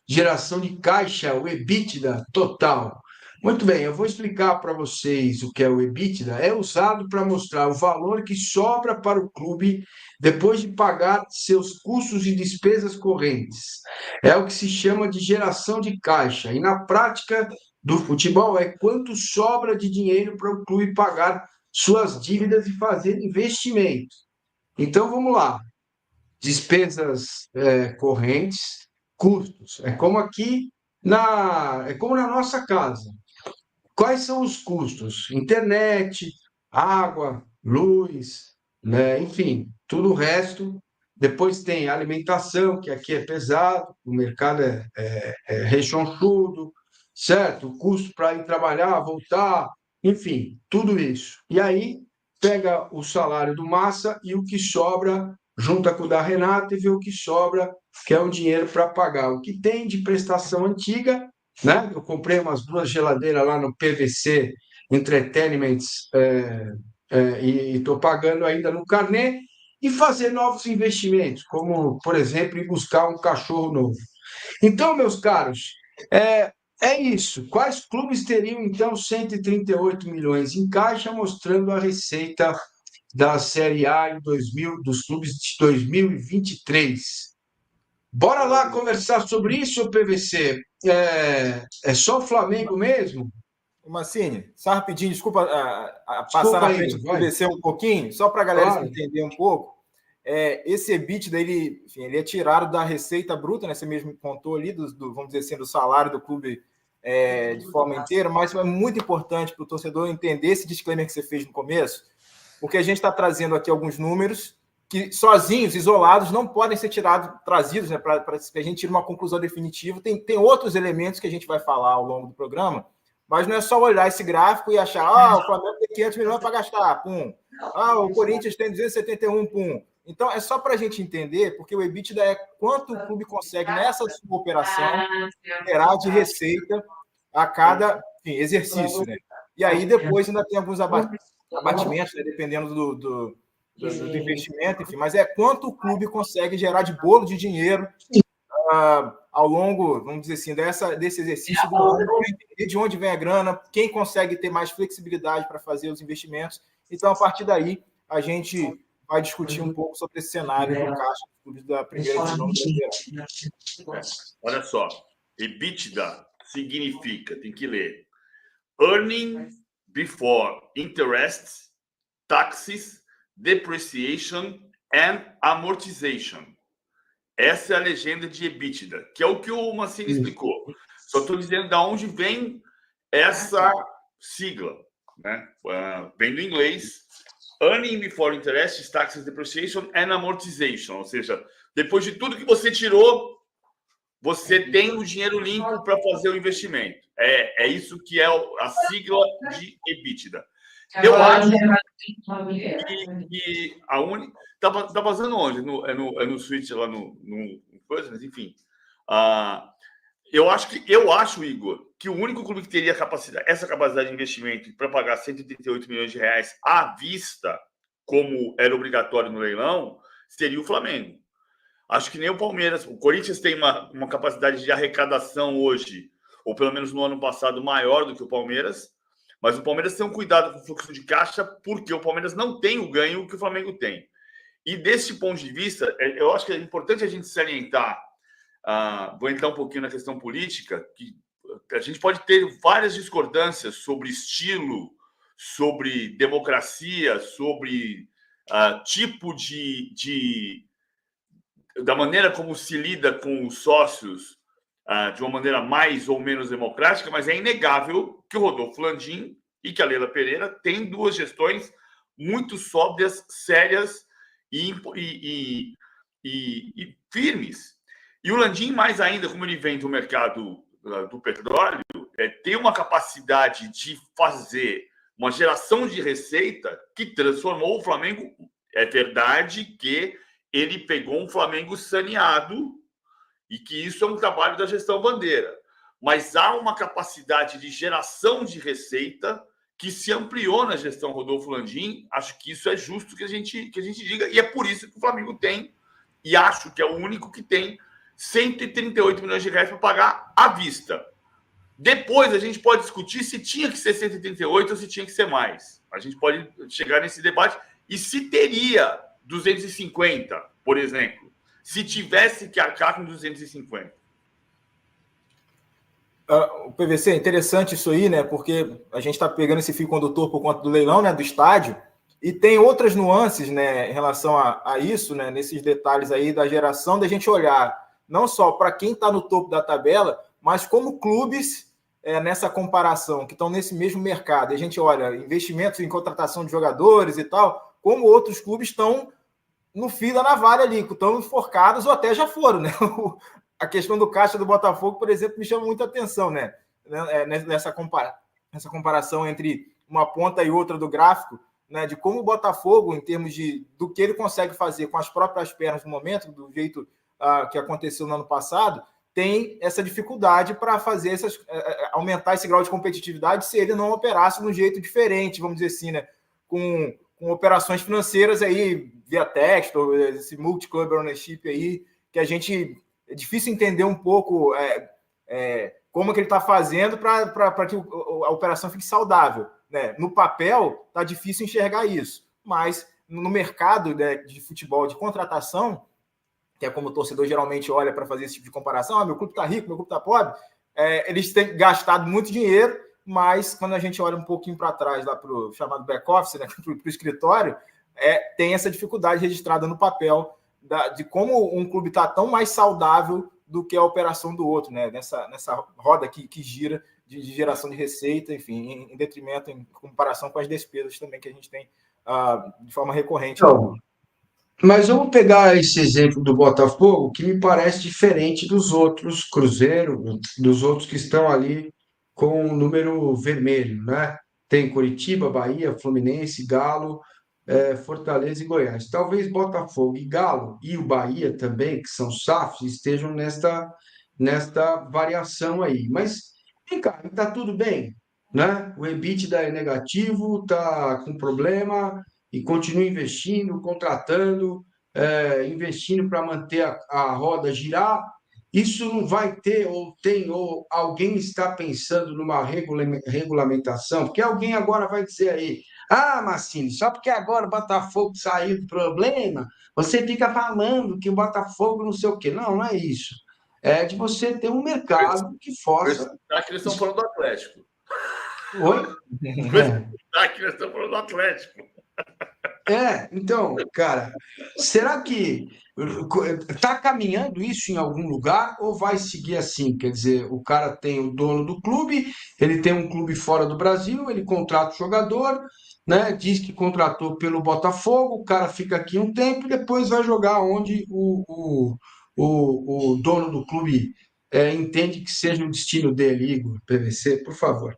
geração de caixa, o EBITDA total. Muito bem, eu vou explicar para vocês o que é o EBITDA. É usado para mostrar o valor que sobra para o clube depois de pagar seus custos e despesas correntes. É o que se chama de geração de caixa. E na prática do futebol é quanto sobra de dinheiro para o clube pagar suas dívidas e fazer investimentos. Então vamos lá. Despesas correntes, custos. É como na nossa casa. Quais são os custos? Internet, água, luz, né? Enfim, tudo o resto. Depois tem alimentação, que aqui é pesado, o mercado é rechonchudo, certo? O custo para ir trabalhar, voltar, enfim, tudo isso. E aí pega o salário do Massa e o que sobra, junta com o da Renata e vê o que sobra, que é um dinheiro para pagar. O que tem de prestação antiga, né? Eu comprei umas duas geladeiras lá no PVC Entreteniments e estou pagando ainda no carnê e fazer novos investimentos, como, por exemplo, ir buscar um cachorro novo. Então, meus caros, é isso. Quais clubes teriam, então, 138 milhões em caixa, mostrando a receita da Série A em 2000, dos clubes de 2023? Bora lá conversar sobre isso, PVC. É só o Flamengo mesmo? Massini, só rapidinho, desculpa passar Desculpa na aí, frente do vai. PVC um pouquinho, só para a galera Claro. entender um pouco. Esse EBITDA, ele é tirado da receita bruta, né? Você mesmo contou ali, vamos dizer assim, do salário do clube de forma inteira, mas é muito importante para o torcedor entender esse disclaimer que você fez no começo, porque a gente está trazendo aqui alguns números que sozinhos, isolados, não podem ser trazidos, né, para que a gente tire uma conclusão definitiva. Tem outros elementos que a gente vai falar ao longo do programa, mas não é só olhar esse gráfico e achar, o Flamengo tem 500 milhões para gastar, pum. O Corinthians tem 271, pum. Então, é só para a gente entender, porque o EBITDA é quanto o clube consegue nessa sua operação gerar de receita a cada exercício, né? E aí, depois, ainda tem alguns abatimentos, né, dependendo do investimento, enfim. Mas é quanto o clube consegue gerar de bolo de dinheiro ao longo, vamos dizer assim, desse exercício do ano, para entender de onde vem a grana, quem consegue ter mais flexibilidade para fazer os investimentos. Então, a partir daí, a gente vai discutir um pouco sobre esse cenário do caixa dos clubes da primeira divisão brasileira. Olha só, EBITDA significa, tem que ler, Earning Before Interest, Taxes, Depreciation and Amortization. Essa é a legenda de EBITDA, que é o que o Massini explicou. Só estou dizendo de onde vem essa sigla, né? Vem do inglês, Earning Before Interest, Taxes, Depreciation and Amortization. Ou seja, depois de tudo que você tirou, você tem o dinheiro limpo para fazer o investimento. É isso que é a sigla de EBITDA. Eu acho que a única... Tá vazando onde? No Switch lá no coisa, mas enfim. Eu acho, Igor, que o único clube que teria essa capacidade de investimento para pagar 138 milhões de reais à vista, como era obrigatório no leilão, seria o Flamengo. Acho que nem o Palmeiras. O Corinthians tem uma capacidade de arrecadação hoje, ou pelo menos no ano passado, maior do que o Palmeiras. Mas o Palmeiras tem um cuidado com o fluxo de caixa, porque o Palmeiras não tem o ganho que o Flamengo tem. E desse ponto de vista, eu acho que é importante a gente salientar, vou entrar um pouquinho na questão política, que a gente pode ter várias discordâncias sobre estilo, sobre democracia, sobre tipo da maneira como se lida com os sócios de uma maneira mais ou menos democrática, mas é inegável que o Rodolfo Landim e que a Leila Pereira têm duas gestões muito sóbrias, sérias e firmes. E o Landim, mais ainda, como ele vem do mercado do petróleo, tem uma capacidade de fazer uma geração de receita que transformou o Flamengo. É verdade que ele pegou um Flamengo saneado e que isso é um trabalho da gestão Bandeira. Mas há uma capacidade de geração de receita que se ampliou na gestão Rodolfo Landim. Acho que isso é justo que a gente diga. E é por isso que o Flamengo tem, e acho que é o único que tem 138 milhões de reais para pagar à vista. Depois a gente pode discutir se tinha que ser 138 ou se tinha que ser mais. A gente pode chegar nesse debate e se teria 250, por exemplo, se tivesse que arcar com 250. O PVC, é interessante isso aí, né? Porque a gente está pegando esse fio condutor por conta do leilão, né? Do estádio, e tem outras nuances, né? Em relação a isso, né? Nesses detalhes aí da geração, da gente olhar não só para quem está no topo da tabela, mas como clubes nessa comparação, que estão nesse mesmo mercado. E a gente olha investimentos em contratação de jogadores e tal, como outros clubes estão no fio da navalha ali, estão enforcados ou até já foram, né? A questão do caixa do Botafogo, por exemplo, me chama muita atenção, né? Nessa comparação entre uma ponta e outra do gráfico, né? De como o Botafogo, em termos do que ele consegue fazer com as próprias pernas no momento, do jeito que aconteceu no ano passado, tem essa dificuldade para fazer aumentar esse grau de competitividade se ele não operasse de um jeito diferente, vamos dizer assim, né? Com operações financeiras aí, via texto, esse multi-club ownership aí, que a gente... É difícil entender um pouco como que ele está fazendo para que a operação fique saudável, né? No papel, está difícil enxergar isso, mas no mercado, né, de futebol, de contratação, que é como o torcedor geralmente olha para fazer esse tipo de comparação, meu clube está rico, meu clube está pobre, eles têm gastado muito dinheiro, mas quando a gente olha um pouquinho para trás, lá para o chamado back-office, né, para o escritório, tem essa dificuldade registrada no papel de como um clube está tão mais saudável do que a operação do outro, né? Nessa roda que gira de geração de receita, enfim, em detrimento, em comparação com as despesas também que a gente tem de forma recorrente. Então, mas vamos pegar esse exemplo do Botafogo, que me parece diferente dos outros Cruzeiro, dos outros que estão ali com o número vermelho, né? Tem Curitiba, Bahia, Fluminense, Galo, Fortaleza e Goiás. Talvez Botafogo e Galo e o Bahia também, que são SAFs, estejam nesta variação aí. Mas, vem cá, está tudo bem, né? O EBITDA é negativo, está com problema e continua investindo, contratando, investindo para manter a roda girar. Isso não vai ter, ou alguém está pensando numa regulamentação, porque alguém agora vai dizer aí, Massini, só porque agora o Botafogo saiu do problema, você fica falando que o Botafogo não sei o quê. Não, não é isso. É de você ter um mercado que força. Acho que eles estão falando do Atlético. Oi? Acho que eles estão falando do Atlético. Então, cara, será que está caminhando isso em algum lugar ou vai seguir assim? Quer dizer, o cara tem o dono do clube, ele tem um clube fora do Brasil, ele contrata o jogador, né? Diz que contratou pelo Botafogo, o cara fica aqui um tempo e depois vai jogar onde o dono do clube entende que seja o destino dele, Igor, PVC, por favor.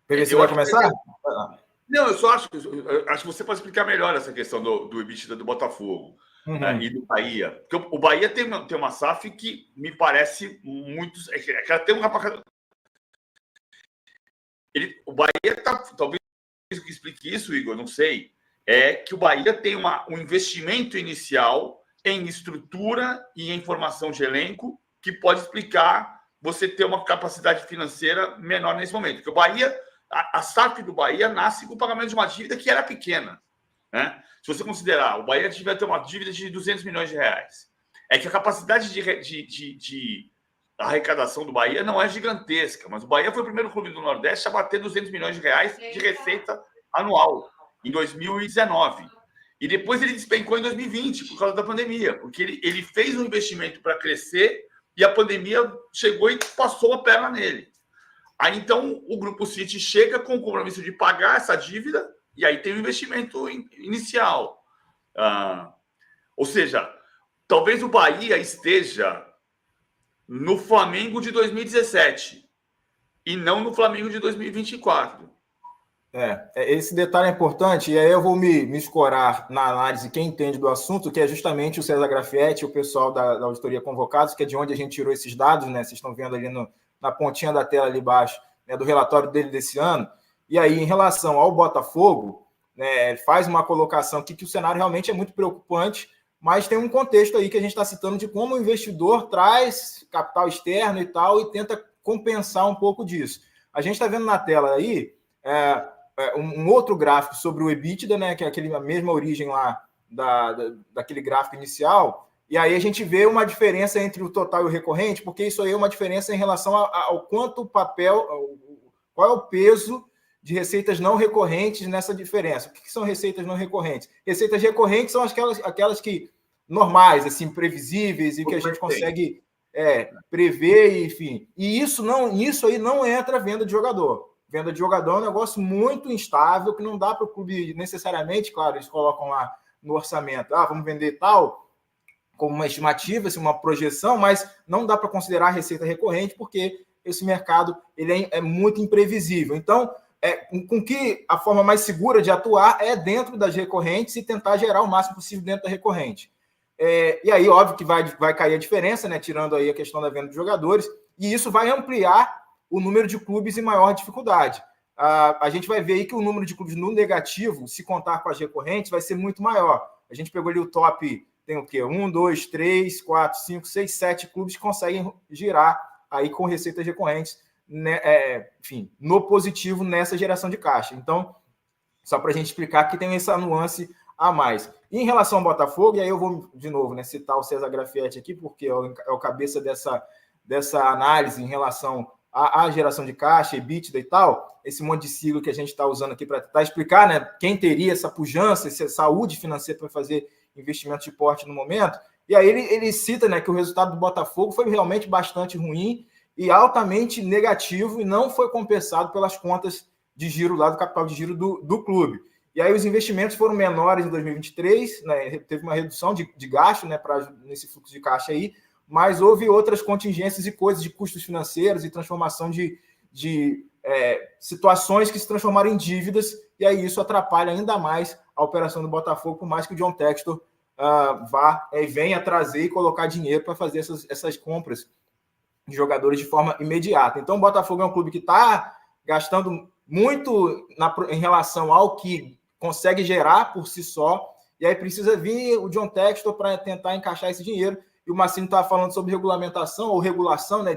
PVC vai começar? Não, eu só acho que você pode explicar melhor essa questão do EBITDA do Botafogo e do Bahia. Porque o Bahia tem uma SAF que me parece muito. Ela tem o Bahia está. Talvez o que explique isso, Igor, não sei. É que o Bahia tem um investimento inicial em estrutura e em formação de elenco que pode explicar você ter uma capacidade financeira menor nesse momento. Porque o Bahia. A SAF do Bahia nasce com o pagamento de uma dívida que era pequena, né? Se você considerar, o Bahia tiver ter uma dívida de 200 milhões de reais. É que a capacidade de arrecadação do Bahia não é gigantesca, mas o Bahia foi o primeiro clube do Nordeste a bater 200 milhões de reais de receita anual em 2019. E depois ele despencou em 2020 por causa da pandemia, porque ele fez um investimento para crescer e a pandemia chegou e passou a perna nele. Aí, então, o Grupo City chega com o compromisso de pagar essa dívida e aí tem o investimento inicial. Ou seja, talvez o Bahia esteja no Flamengo de 2017 e não no Flamengo de 2024. Esse detalhe é importante, e aí eu vou me escorar na análise quem entende do assunto, que é justamente o César Grafietti, o pessoal da Auditoria Convocados, que é de onde a gente tirou esses dados, né? Vocês estão vendo ali na pontinha da tela ali embaixo, né, do relatório dele desse ano. E aí, em relação ao Botafogo, né, faz uma colocação aqui que o cenário realmente é muito preocupante, mas tem um contexto aí que a gente está citando de como o investidor traz capital externo e tal e tenta compensar um pouco disso. A gente está vendo na tela aí um outro gráfico sobre o EBITDA, né, que é a mesma origem lá daquele gráfico inicial, e aí a gente vê uma diferença entre o total e o recorrente, porque isso aí é uma diferença em relação ao quanto qual é o peso de receitas não recorrentes nessa diferença. O que são receitas não recorrentes? Receitas recorrentes são aquelas que normais, assim, previsíveis e que a gente consegue prever, enfim. E nisso aí não entra a venda de jogador. Venda de jogador é um negócio muito instável, que não dá para o clube necessariamente, claro, eles colocam lá no orçamento, vamos vender tal, como uma estimativa, assim, uma projeção, mas não dá para considerar a receita recorrente, porque esse mercado ele é muito imprevisível. Então, com que a forma mais segura de atuar é dentro das recorrentes e tentar gerar o máximo possível dentro da recorrente. E aí, óbvio que vai cair a diferença, né, tirando aí a questão da venda de jogadores, e isso vai ampliar o número de clubes em maior dificuldade. A gente vai ver aí que o número de clubes no negativo, se contar com as recorrentes, vai ser muito maior. A gente pegou ali o top, tem o quê? 1, 2, 3, 4, 5, 6, 7 clubes que conseguem girar aí com receitas recorrentes, né, enfim, no positivo nessa geração de caixa. Então, só para a gente explicar que tem essa nuance a mais. E em relação ao Botafogo, e aí eu vou, de novo, né, citar o César Grafietti aqui, porque é o cabeça dessa análise em relação à geração de caixa, EBITDA e tal, esse monte de sigla que a gente está usando aqui para tentar explicar, né, quem teria essa pujança, essa saúde financeira para fazer investimento de porte no momento. E aí ele cita, né, que o resultado do Botafogo foi realmente bastante ruim e altamente negativo e não foi compensado pelas contas de giro lá do capital de giro do clube. E aí os investimentos foram menores em 2023, né, teve uma redução de gasto, né, nesse fluxo de caixa aí, mas houve outras contingências e coisas de custos financeiros e transformação de situações que se transformaram em dívidas, e aí isso atrapalha ainda mais a operação do Botafogo, por mais que o John Textor venha trazer e colocar dinheiro para fazer essas compras de jogadores de forma imediata. Então o Botafogo é um clube que está gastando muito em relação ao que consegue gerar por si só, e aí precisa vir o John Textor para tentar encaixar esse dinheiro. E o Marcinho estava falando sobre regulamentação ou regulação, né,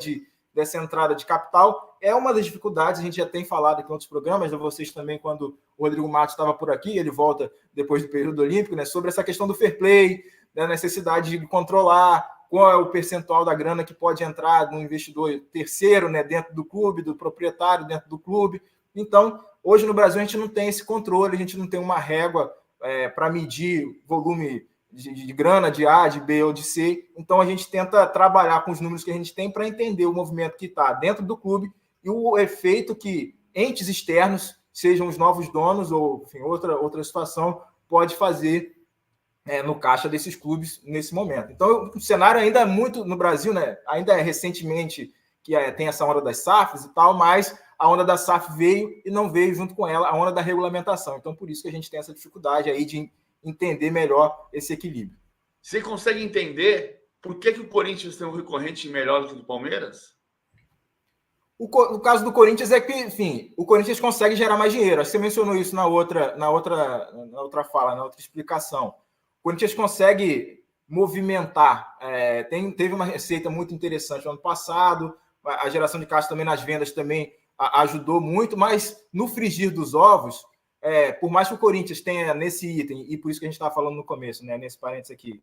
dessa entrada de capital. É uma das dificuldades, a gente já tem falado aqui em outros programas, vocês também, quando o Rodrigo Matos estava por aqui, ele volta depois do período olímpico, né, sobre essa questão do fair play, da necessidade de controlar qual é o percentual da grana que pode entrar no investidor terceiro, né, dentro do clube, do proprietário dentro do clube. Então, hoje no Brasil a gente não tem esse controle, a gente não tem uma régua para medir volume de grana, de A, de B ou de C. Então, a gente tenta trabalhar com os números que a gente tem para entender o movimento que está dentro do clube e o efeito que entes externos, sejam os novos donos ou, enfim, outra situação, pode fazer no caixa desses clubes nesse momento. Então, o cenário ainda é muito no Brasil, né? Ainda é recentemente que tem essa onda das SAFs e tal, mas a onda da SAF veio e não veio junto com ela a onda da regulamentação. Então, por isso que a gente tem essa dificuldade aí de entender melhor esse equilíbrio. Você consegue entender por que o Corinthians tem um recorrente melhor do que o do Palmeiras? O caso do Corinthians é que, enfim, o Corinthians consegue gerar mais dinheiro. Acho que você mencionou isso na outra fala, na outra explicação. O Corinthians consegue movimentar. Teve uma receita muito interessante no ano passado, a geração de caixa também nas vendas também ajudou muito, mas no frigir dos ovos, por mais que o Corinthians tenha nesse item, e por isso que a gente estava falando no começo, né, nesse parênteses aqui,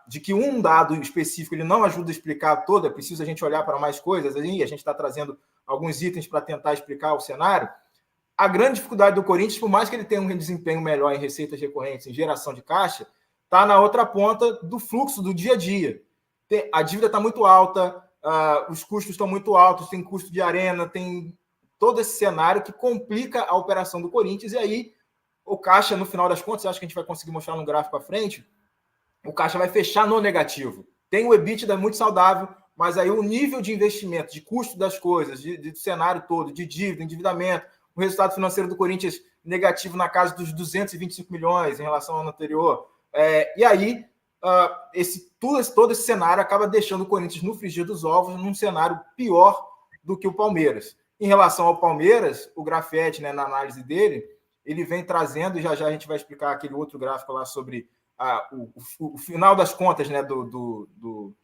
de que um dado específico ele não ajuda a explicar toda, é preciso a gente olhar para mais coisas, aí a gente está trazendo alguns itens para tentar explicar o cenário. A grande dificuldade do Corinthians, por mais que ele tenha um desempenho melhor em receitas recorrentes, em geração de caixa, está na outra ponta do fluxo do dia a dia. A dívida está muito alta, os custos estão muito altos, tem custo de arena, tem todo esse cenário que complica a operação do Corinthians, e aí o caixa, no final das contas, acho que a gente vai conseguir mostrar no gráfico à frente, o caixa vai fechar no negativo. Tem o EBITDA muito saudável, mas aí o nível de investimento, de custo das coisas, do cenário todo, de dívida, endividamento, o resultado financeiro do Corinthians negativo na casa dos 225 milhões em relação ao ano anterior. E aí, todo esse cenário acaba deixando o Corinthians no frigir dos ovos, num cenário pior do que o Palmeiras. Em relação ao Palmeiras, o Grafietti, né, na análise dele, ele vem trazendo, e já a gente vai explicar aquele outro gráfico lá sobre o final das contas, né, do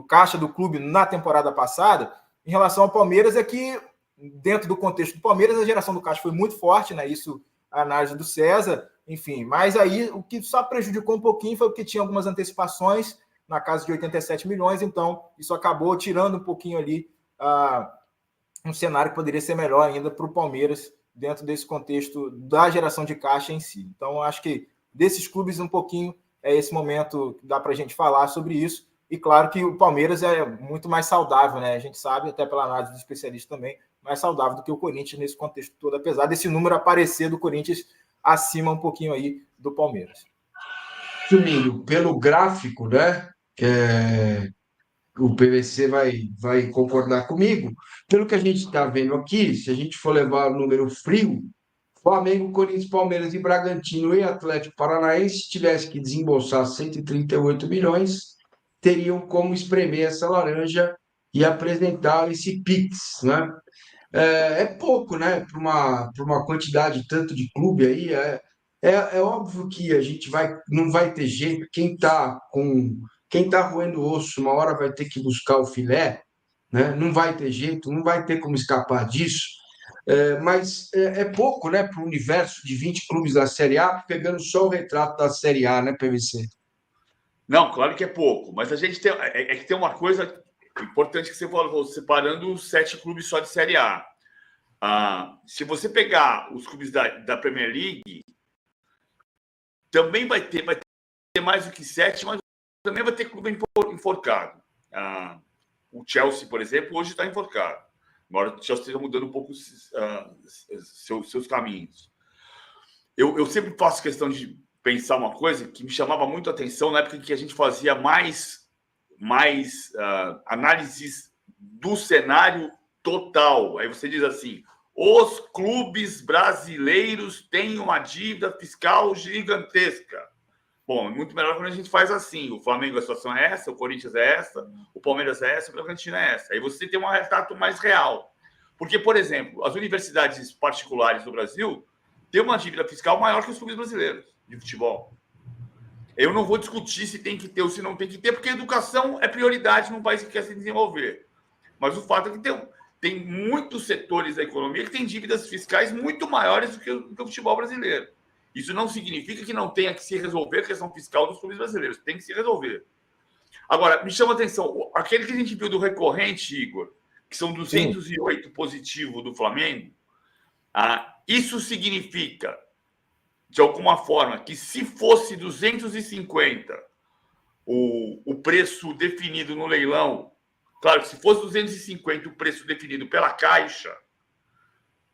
caixa do clube na temporada passada, em relação ao Palmeiras, é que, dentro do contexto do Palmeiras, a geração do caixa foi muito forte, né? Isso, a análise do César, enfim. Mas aí, o que só prejudicou um pouquinho foi porque tinha algumas antecipações na casa de 87 milhões, então isso acabou tirando um pouquinho ali um cenário que poderia ser melhor ainda para o Palmeiras, dentro desse contexto da geração de caixa em si. Então, acho que desses clubes, um pouquinho, é esse momento que dá para a gente falar sobre isso. E claro que o Palmeiras é muito mais saudável, né? A gente sabe, até pela análise do especialista também, mais saudável do que o Corinthians nesse contexto todo, apesar desse número aparecer do Corinthians acima um pouquinho aí do Palmeiras. Sumindo pelo gráfico, né? O PVC vai concordar comigo. Pelo que a gente está vendo aqui, se a gente for levar o número frio, Flamengo, Corinthians, Palmeiras e Bragantino e Atlético Paranaense, se tivesse que desembolsar 138 milhões, teriam como espremer essa laranja e apresentar esse Pix, né? É pouco, né? Para uma quantidade tanto de clube aí. É óbvio que a gente não vai ter jeito. Quem tá roendo osso, uma hora vai ter que buscar o filé, né? Não vai ter jeito, não vai ter como escapar disso. Mas é pouco, né? Para o universo de 20 clubes da Série A, pegando só o retrato da Série A, né, PVC? Não, claro que é pouco, mas a gente tem que tem uma coisa importante que você falou, separando os 7 clubes só de Série A. Se você pegar os clubes da Premier League, também vai ter mais do que 7, mas também vai ter clube enforcado. O Chelsea, por exemplo, hoje está enforcado. Embora o Chelsea esteja mudando um pouco seus caminhos. Eu sempre faço questão de pensar uma coisa que me chamava muito a atenção na época em que a gente fazia mais análises do cenário total. Aí você diz assim: os clubes brasileiros têm uma dívida fiscal gigantesca. Bom, é muito melhor quando a gente faz assim. O Flamengo, a situação é essa, o Corinthians é essa, o Palmeiras é essa, o Bragantino é essa. Aí você tem um retrato mais real. Porque, por exemplo, as universidades particulares do Brasil têm uma dívida fiscal maior que os clubes brasileiros de futebol. Eu não vou discutir se tem que ter ou se não tem que ter, porque a educação é prioridade num país que quer se desenvolver. Mas o fato é que tem muitos setores da economia que têm dívidas fiscais muito maiores do que o futebol brasileiro. Isso não significa que não tenha que se resolver a questão fiscal dos clubes brasileiros. Tem que se resolver. Agora, me chama a atenção, aquele que a gente viu do recorrente, Igor, que são 208 positivo do Flamengo, isso significa, de alguma forma, que se fosse 250 o preço definido no leilão, claro que se fosse 250 o preço definido pela Caixa,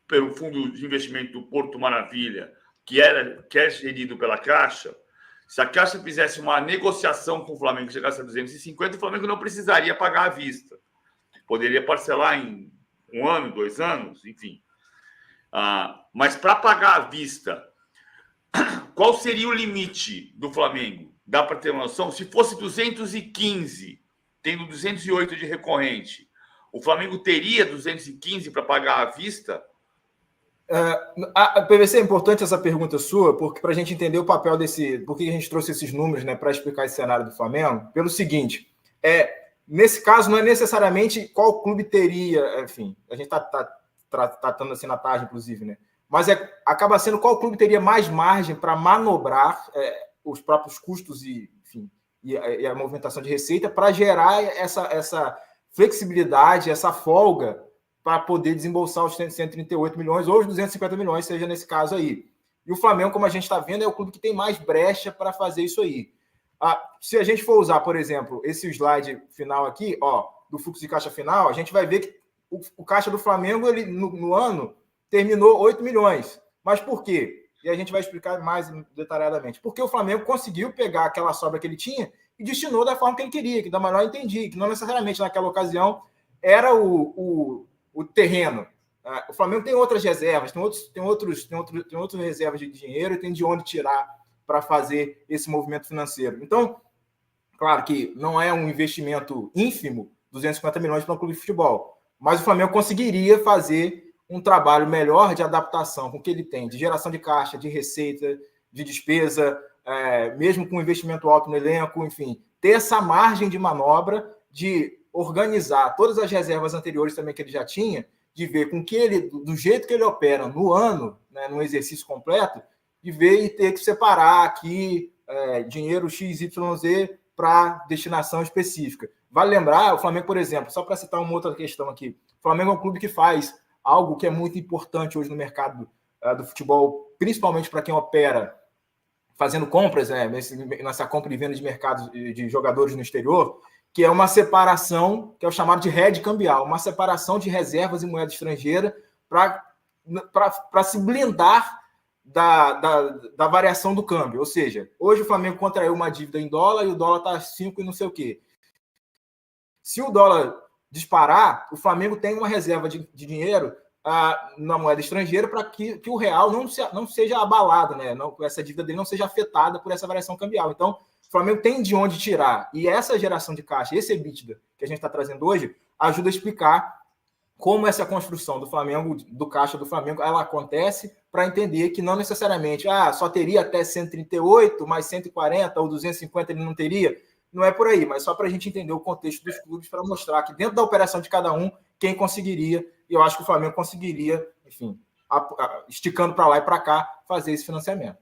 pelo Fundo de Investimento do Porto Maravilha, que é gerido pela Caixa, se a Caixa fizesse uma negociação com o Flamengo que chegasse a 250, o Flamengo não precisaria pagar à vista. Poderia parcelar em 1 ano, 2 anos, enfim. Mas para pagar à vista, qual seria o limite do Flamengo? Dá para ter uma noção? Se fosse 215, tendo 208 de recorrente, o Flamengo teria 215 para pagar à vista? A PVC, é importante essa pergunta sua, porque para a gente entender o papel por que a gente trouxe esses números, né, para explicar esse cenário do Flamengo, pelo seguinte, nesse caso não é necessariamente qual clube teria, enfim, a gente está tratando assim na tarde, inclusive, né, mas acaba sendo qual clube teria mais margem para manobrar os próprios custos e a movimentação de receita para gerar essa flexibilidade, essa folga para poder desembolsar os 138 milhões ou os 250 milhões, seja nesse caso aí. E o Flamengo, como a gente está vendo, é o clube que tem mais brecha para fazer isso aí. Se a gente for usar, por exemplo, esse slide final aqui, do fluxo de caixa final, a gente vai ver que o caixa do Flamengo, ele, no ano, terminou 8 milhões. Mas por quê? E a gente vai explicar mais detalhadamente. Porque o Flamengo conseguiu pegar aquela sobra que ele tinha e destinou da forma que ele queria, que da melhor entendi, que não necessariamente naquela ocasião era o terreno. O Flamengo tem outras reservas, tem outras reservas de dinheiro e tem de onde tirar para fazer esse movimento financeiro. Então, claro que não é um investimento ínfimo, 250 milhões para um clube de futebol, mas o Flamengo conseguiria fazer um trabalho melhor de adaptação com o que ele tem, de geração de caixa, de receita, de despesa, mesmo com investimento alto no elenco, enfim, ter essa margem de manobra de organizar todas as reservas anteriores também que ele já tinha, de ver com que ele, do jeito que ele opera no ano, né, no exercício completo, de ver e ter que separar aqui dinheiro XYZ para destinação específica. Vale lembrar, o Flamengo, por exemplo, só para citar uma outra questão aqui, o Flamengo é um clube que faz algo que é muito importante hoje no mercado do futebol, principalmente para quem opera fazendo compras, nessa compra e venda de mercados de jogadores no exterior, que é uma separação, que é o chamado de hedge cambial, uma separação de reservas em moeda estrangeira para se blindar da variação do câmbio. Ou seja, hoje o Flamengo contraiu uma dívida em dólar e o dólar está 5 e não sei o quê. Se o dólar disparar, o Flamengo tem uma reserva de dinheiro na moeda estrangeira para que o real não seja abalado, né? Essa dívida dele não seja afetada por essa variação cambial. Então, o Flamengo tem de onde tirar. E essa geração de caixa, esse EBITDA que a gente está trazendo hoje, ajuda a explicar como essa construção do Flamengo, do caixa do Flamengo, ela acontece, para entender que não necessariamente só teria até 138, mais 140 ou 250 ele não teria. Não é por aí, mas só para a gente entender o contexto dos clubes, para mostrar que dentro da operação de cada um, quem conseguiria, e eu acho que o Flamengo conseguiria, enfim, esticando para lá e para cá, fazer esse financiamento.